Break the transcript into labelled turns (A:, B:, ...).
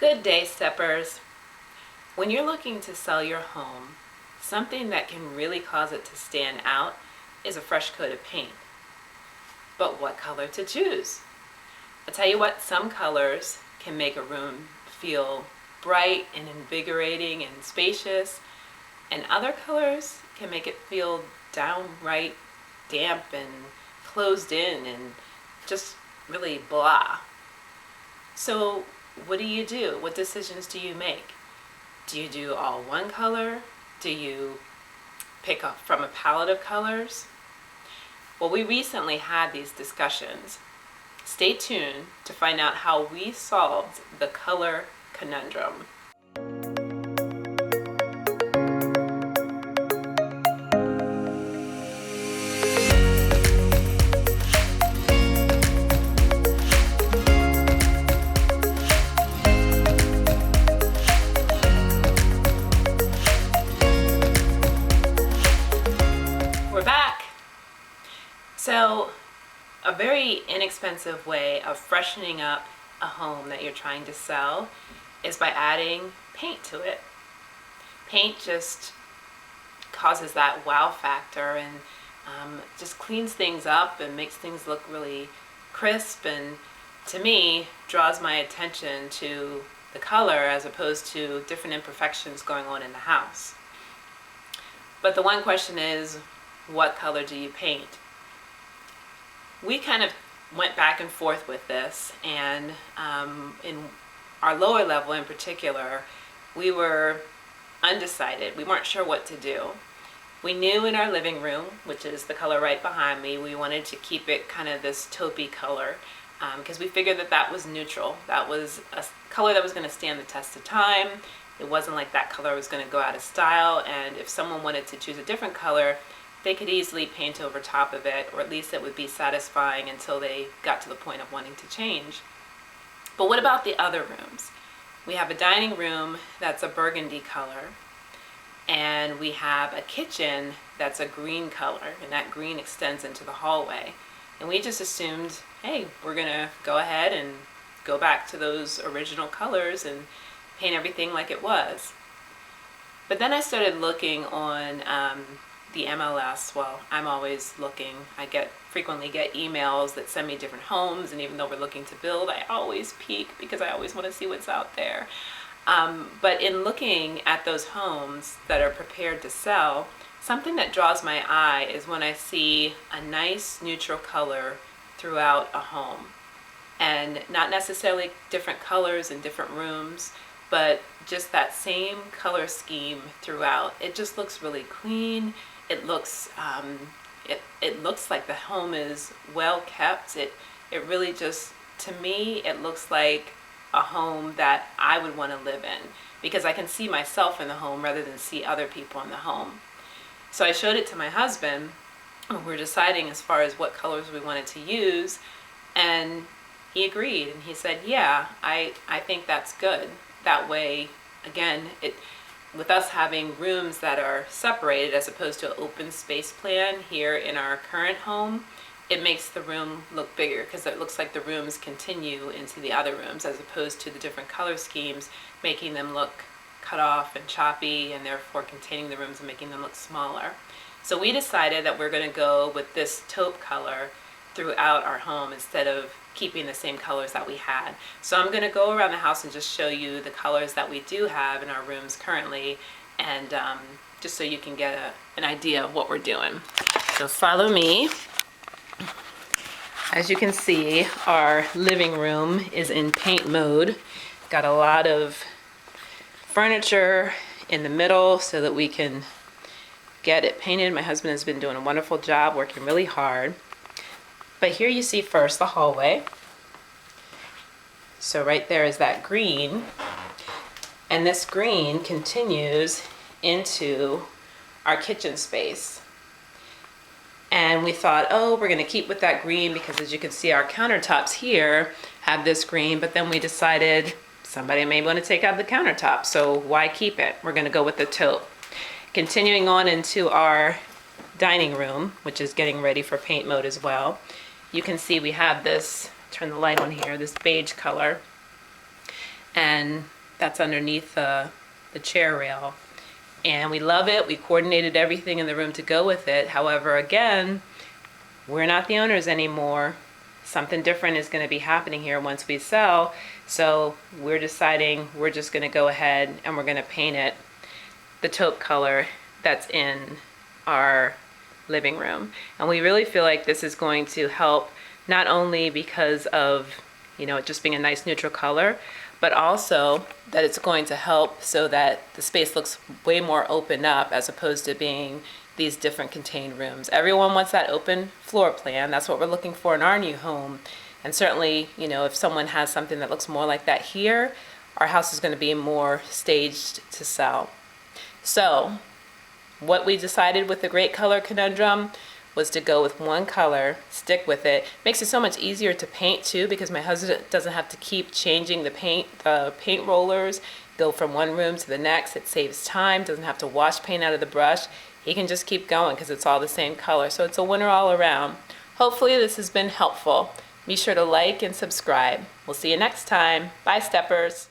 A: Good day, steppers. When you're looking to sell your home, something that can really cause it to stand out is a fresh coat of paint. But what color to choose? I'll tell you what, some colors can make a room feel bright and invigorating and spacious, and other colors can make it feel downright damp and closed in and just really blah. So what do you do? What decisions do you make? Do you do all one color? Do you pick up from a palette of colors? Well, we recently had these discussions. Stay tuned to find out how we solved the color conundrum. We're back. So, a very inexpensive way of freshening up a home that you're trying to sell is by adding paint to it. Paint just causes that wow factor and just cleans things up and makes things look really crisp, and to me draws my attention to the color as opposed to different imperfections going on in the house. But the one question is, what color do you paint? We kind of went back and forth with this, and in our lower level in particular, we were undecided. We weren't sure what to do. We knew in our living room, which is the color right behind me, we wanted to keep it kind of this taupey color because we figured that that was neutral. That was a color that was going to stand the test of time. It wasn't like that color was going to go out of style, and if someone wanted to choose a different color, they could easily paint over top of it, or at least it would be satisfying until they got to the point of wanting to change. But what about the other rooms? We have a dining room that's a burgundy color, and we have a kitchen that's a green color, and that green extends into the hallway. And we just assumed, hey, we're gonna go ahead and go back to those original colors and paint everything like it was. But then I started looking on the MLS. Well, I'm always looking. I frequently get emails that send me different homes, and even though we're looking to build, I always peek because I always want to see what's out there. But in looking at those homes that are prepared to sell, something that draws my eye is when I see a nice neutral color throughout a home. And not necessarily different colors in different rooms, but just that same color scheme throughout. It just looks really clean. It looks it looks like the home is well kept. It really just, to me, it looks like a home that I would want to live in because I can see myself in the home rather than see other people in the home. So I showed it to my husband when we were deciding as far as what colors we wanted to use, and he agreed, and he said, yeah, I think that's good. That way, again, with us having rooms that are separated as opposed to an open space plan here in our current home, it makes the room look bigger because it looks like the rooms continue into the other rooms as opposed to the different color schemes, making them look cut off and choppy and therefore containing the rooms and making them look smaller. So we decided that we're going to go with this taupe color throughout our home instead of keeping the same colors that we had. So I'm going to go around the house and just show you the colors that we do have in our rooms currently, and just so you can get an idea of what we're doing. So follow me. As you can see, our living room is in paint mode. Got a lot of furniture in the middle so that we can get it painted. My husband has been doing a wonderful job, working really hard. But here you see first the hallway. So right there is that green. And this green continues into our kitchen space. And we thought, oh, we're gonna keep with that green because as you can see, our countertops here have this green, but then we decided somebody may want to take out the countertop, so why keep it? We're gonna go with the taupe. Continuing on into our dining room, which is getting ready for paint mode as well. You can see we have this, turn the light on here, this beige color. and that's underneath the chair rail. And we love it. We coordinated everything in the room to go with it. However, again, we're not the owners anymore. Something different is going to be happening here once we sell. So we're deciding we're just going to go ahead and we're going to paint it the taupe color that's in our living room. And we really feel like this is going to help, not only because of, you know, it just being a nice neutral color, but also that it's going to help so that the space looks way more open up as opposed to being these different contained rooms. Everyone wants that open floor plan. That's what we're looking for in our new home. And certainly, you know, if someone has something that looks more like that here, our house is going to be more staged to sell. So what we decided with the great color conundrum was to go with one color, stick with it. Makes it so much easier to paint too, because my husband doesn't have to keep changing the paint rollers, go from one room to the next. It saves time, doesn't have to wash paint out of the brush. He can just keep going because it's all the same color. So it's a winner all around. Hopefully this has been helpful. Be sure to like and subscribe. We'll see you next time. Bye, steppers.